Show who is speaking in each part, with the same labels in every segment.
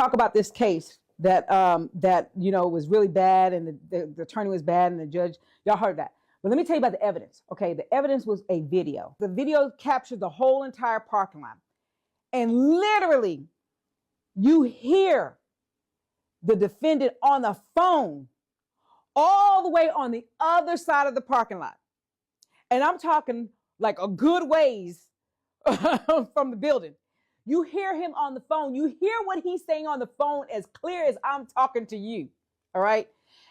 Speaker 1: talk about this case that was really bad, and the attorney was bad, and the judge. Y'all heard that. But let me tell you about the evidence. Okay, the evidence was a video. The video captured the whole entire parking lot, and literally, you hear the defendant on the phone all the way on the other side of the parking lot. And I'm talking like a good ways from the building. You hear him on the phone. You hear what he's saying on the phone as clear as I'm talking to you. All right.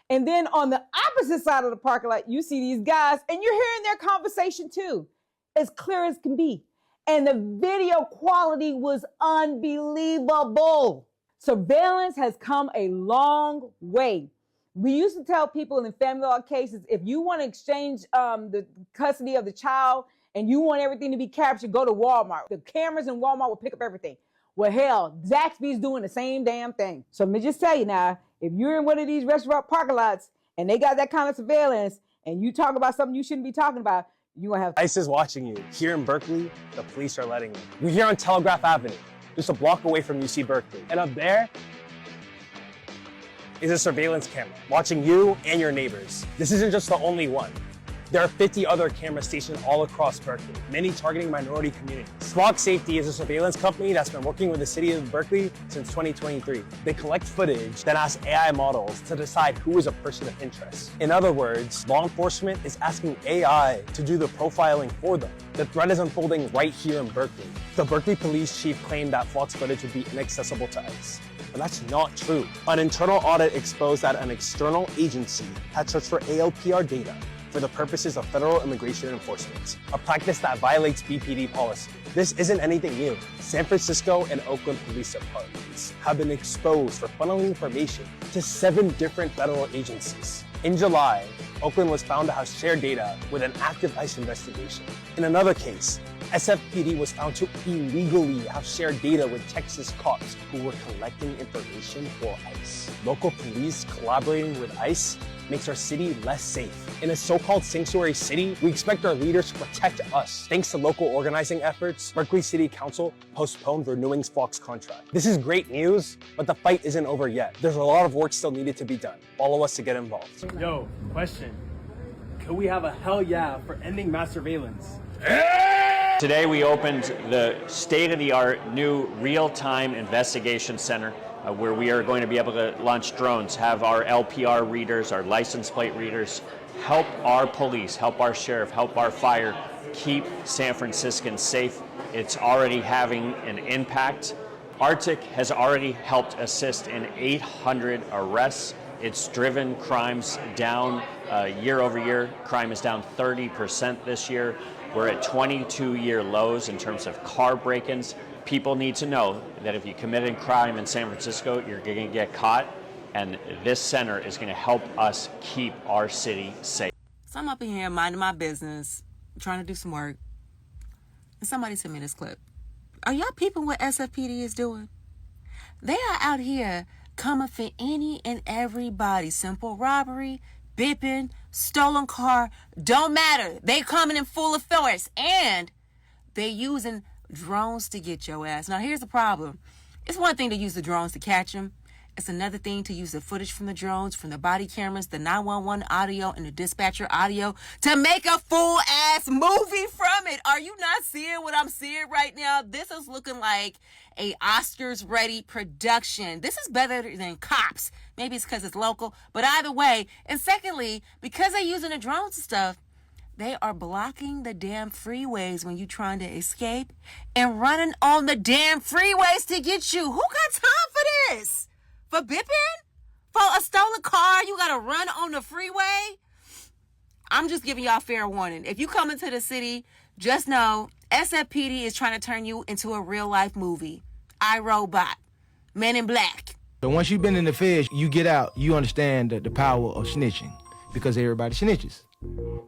Speaker 1: And then on the opposite side of the parking lot, you see these guys and you're hearing their conversation too, as clear as can be. And the video quality was unbelievable. Surveillance has come a long way. We used to tell people in family law cases, if you want to exchange the custody of the child and you want everything to be captured, go to Walmart. The cameras in Walmart will pick up everything. Well, hell, Zaxby's doing the same damn thing. So let me just tell you now, if you're in one of these restaurant parking lots and they got that kind of surveillance and you talk about something you shouldn't be talking about, you're going to have...
Speaker 2: ICE is watching you. Here in Berkeley, the police are letting you. We're here on Telegraph Avenue, just a block away from UC Berkeley. And up there is a surveillance camera watching you and your neighbors. This isn't just the only one. There are 50 other camera stations all across Berkeley, many targeting minority communities. Flock Safety is a surveillance company that's been working with the city of Berkeley since 2023. They collect footage, then ask AI models to decide who is a person of interest. In other words, law enforcement is asking AI to do the profiling for them. The threat is unfolding right here in Berkeley. The Berkeley police chief claimed that Flock's footage would be inaccessible to ICE. But that's not true. An internal audit exposed that an external agency had searched for ALPR data for the purposes of federal immigration enforcement, a practice that violates BPD policy. This isn't anything new. San Francisco and Oakland police departments have been exposed for funneling information to 7 different federal agencies. In July, Oakland was found to have shared data with an active ICE investigation. In another case, SFPD was found to illegally have shared data with Texas cops who were collecting information for ICE. Local police collaborating with ICE makes our city less safe. In a so-called sanctuary city, we expect our leaders to protect us. Thanks to local organizing efforts, Berkeley City Council postponed renewing Flock's contract. This is great news, but the fight isn't over yet. There's a lot of work still needed to be done. Follow us to get involved.
Speaker 3: Yo, question. Could we have a hell yeah for ending mass surveillance?
Speaker 4: Today we opened the state-of-the-art new real-time investigation center where we are going to be able to launch drones, have our LPR readers, our license plate readers, help our police, help our sheriff, help our fire keep San Franciscans safe. It's already having an impact. Arctic has already helped assist in 800 arrests. It's driven crimes down year over year. Crime is down 30% this year. We're at 22-year lows in terms of car break-ins. People need to know that if you committed crime in San Francisco, you're going to get caught, and this center is going to help us keep our city safe.
Speaker 5: So I'm up in here minding my business, trying to do some work, and somebody sent me this clip. Are y'all peeping what SFPD is doing? They are out here coming for any and everybody. Simple robbery, bipping, stolen car, don't matter. They coming in full of force, and they using drones to get your ass. Now, here's the problem. It's one thing to use the drones to catch them. It's another thing to use the footage from the drones, from the body cameras, the 911 audio, and the dispatcher audio to make a full-ass movie from it. Are you not seeing what I'm seeing right now? This is looking like a Oscars-ready production. This is better than Cops. Maybe it's because it's local, but either way. And secondly, because they're using the drones and stuff, they are blocking the damn freeways when you're trying to escape and running on the damn freeways to get you. Who got time for this? For bipping? For a stolen car, you got to run on the freeway? I'm just giving y'all fair warning. If you come into the city, just know SFPD is trying to turn you into a real-life movie. iRobot. Men in Black.
Speaker 6: So once you've been in the feds, you get out, you understand the power of snitching because everybody snitches.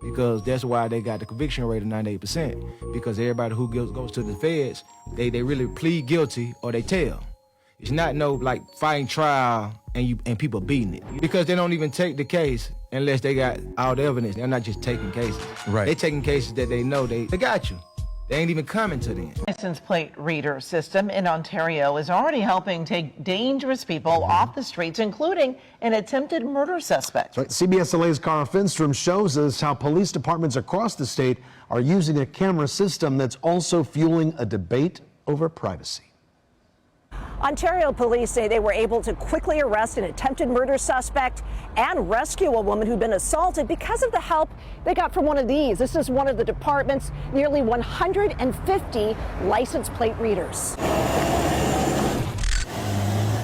Speaker 6: Because that's why they got the conviction rate of 98%. Because everybody who goes to the feds, they really plead guilty or they tell. It's not no like fighting trial and people beating it. Because they don't even take the case unless they got all the evidence. They're not just taking cases.
Speaker 7: Right.
Speaker 6: They taking cases that they know they got you. They ain't even coming to them.
Speaker 7: License plate reader system in Ontario is already helping take dangerous people off the streets, including an attempted murder suspect.
Speaker 8: Right. CBS LA's Cara Finstrom shows us how police departments across the state are using a camera system that's also fueling a debate over privacy.
Speaker 9: Ontario police say they were able to quickly arrest an attempted murder suspect and rescue a woman who'd been assaulted because of the help they got from one of these. This is one of the department's nearly 150 license plate readers.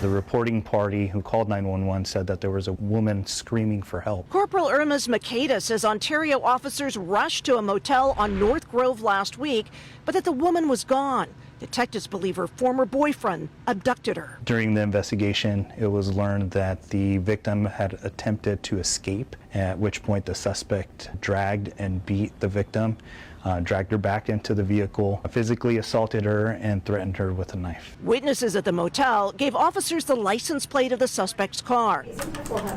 Speaker 10: The reporting party who called 911 said that there was a woman screaming for help.
Speaker 9: Corporal Irmas Makeda says Ontario officers rushed to a motel on North Grove last week, but that the woman was gone. Detectives believe her former boyfriend abducted her.
Speaker 10: During the investigation, it was learned that the victim had attempted to escape, at which point the suspect dragged and beat the victim, dragged her back into the vehicle, physically assaulted her, and threatened her with a knife.
Speaker 9: Witnesses at the motel gave officers the license plate of the suspect's car.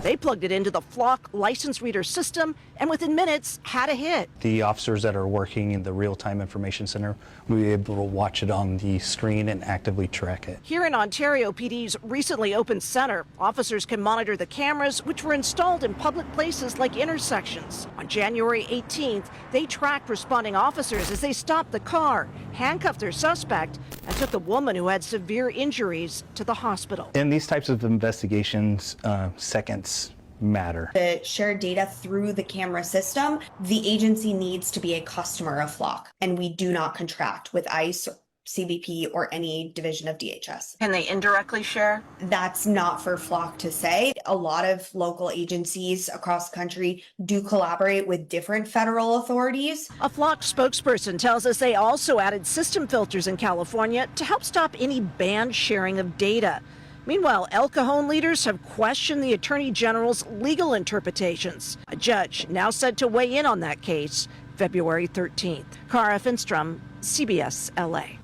Speaker 9: They plugged it into the Flock license reader system and within minutes had a hit.
Speaker 10: The officers that are working in the real-time information center will be able to watch it on the screen and actively track it.
Speaker 9: Here in Ontario PD's recently opened center, officers can monitor the cameras which were installed in public places like intersections. On January 18th, they tracked responding officers as they stopped the car, handcuffed their suspect, and took the woman who had severe injuries to the hospital.
Speaker 10: In these types of investigations, seconds matter.
Speaker 11: To share data through the camera system, the agency needs to be a customer of Flock, and we do not contract with ICE, CBP, or any division of DHS.
Speaker 7: Can they indirectly share?
Speaker 11: That's not for Flock to say. A lot of local agencies across the country do collaborate with different federal authorities.
Speaker 9: A Flock spokesperson tells us they also added system filters in California to help stop any banned sharing of data. Meanwhile, El Cajon leaders have questioned the Attorney General's legal interpretations. A judge now set to weigh in on that case February 13th. Cara Finstrom, CBS LA.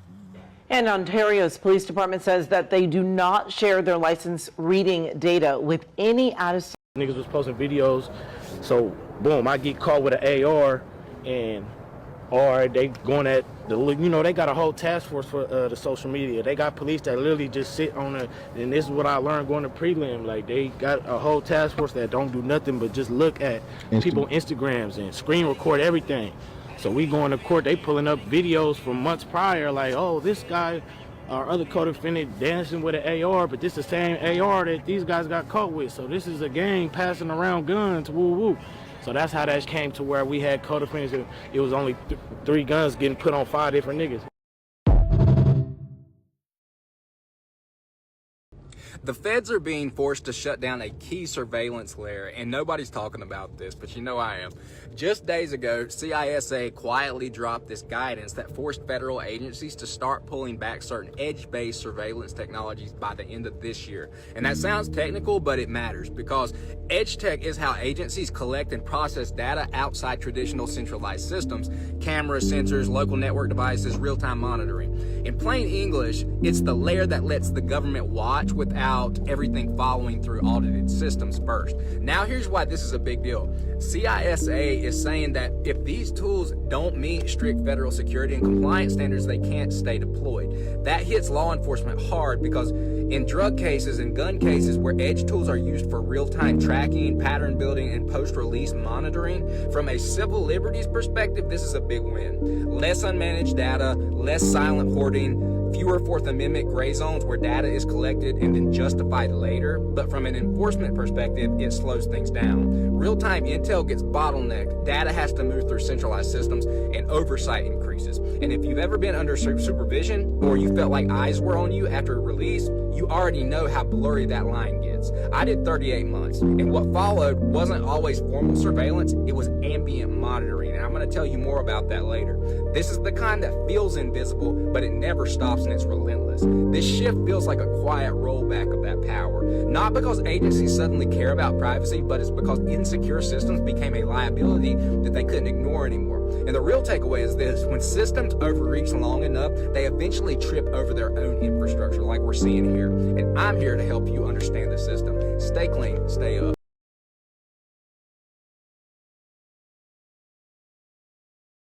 Speaker 7: And Ontario's police department says that they do not share their license reading data with any out-of-state.
Speaker 12: Niggas was posting videos, so boom, I get caught with an AR, or they going at the, they got a whole task force for the social media. They got police that literally just sit on it, and this is what I learned going to prelim. Like, they got a whole task force that don't do nothing but just look at people's Instagrams and screen record everything. So we going to court, they pulling up videos from months prior, like, oh, this guy, our other co-defendant dancing with an AR, but this is the same AR that these guys got caught with. So this is a gang passing around guns, woo woo. So that's how that came to where we had co-defendants. It was only 3 guns getting put on 5 different niggas.
Speaker 13: The feds are being forced to shut down a key surveillance layer, and nobody's talking about this, but you know I am. Just days ago, CISA quietly dropped this guidance that forced federal agencies to start pulling back certain edge-based surveillance technologies by the end of this year. And that sounds technical, but it matters, because edge tech is how agencies collect and process data outside traditional centralized systems: cameras, sensors, local network devices, real-time monitoring. In plain English, it's the layer that lets the government watch without everything following through audited systems first. Now here's why this is a big deal. CISA is saying that if these tools don't meet strict federal security and compliance standards, they can't stay deployed. That hits law enforcement hard, because in drug cases and gun cases where edge tools are used for real-time tracking, pattern building, and post-release monitoring, from a civil liberties perspective, this is a big win. Less unmanaged data, less silent hoarding, fewer Fourth Amendment gray zones where data is collected and then justified later. But from an enforcement perspective, it slows things down. Real-time intel gets bottlenecked, data has to move through centralized systems, and oversight increases. And if you've ever been under supervision, or you felt like eyes were on you after a release, you already know how blurry that line gets. I did 38 months, and what followed wasn't always formal surveillance, it was ambient monitoring, and I'm going to tell you more about that later. This is the kind that feels invisible, but it never stops and it's relentless. This shift feels like a quiet rollback of that power, not because agencies suddenly care about privacy, but it's because insecure systems became a liability that they couldn't ignore anymore. And the real takeaway is this: when systems overreach long enough, they eventually trip over their own infrastructure, like we're seeing here. And I'm here to help you understand the system. Stay clean, stay up.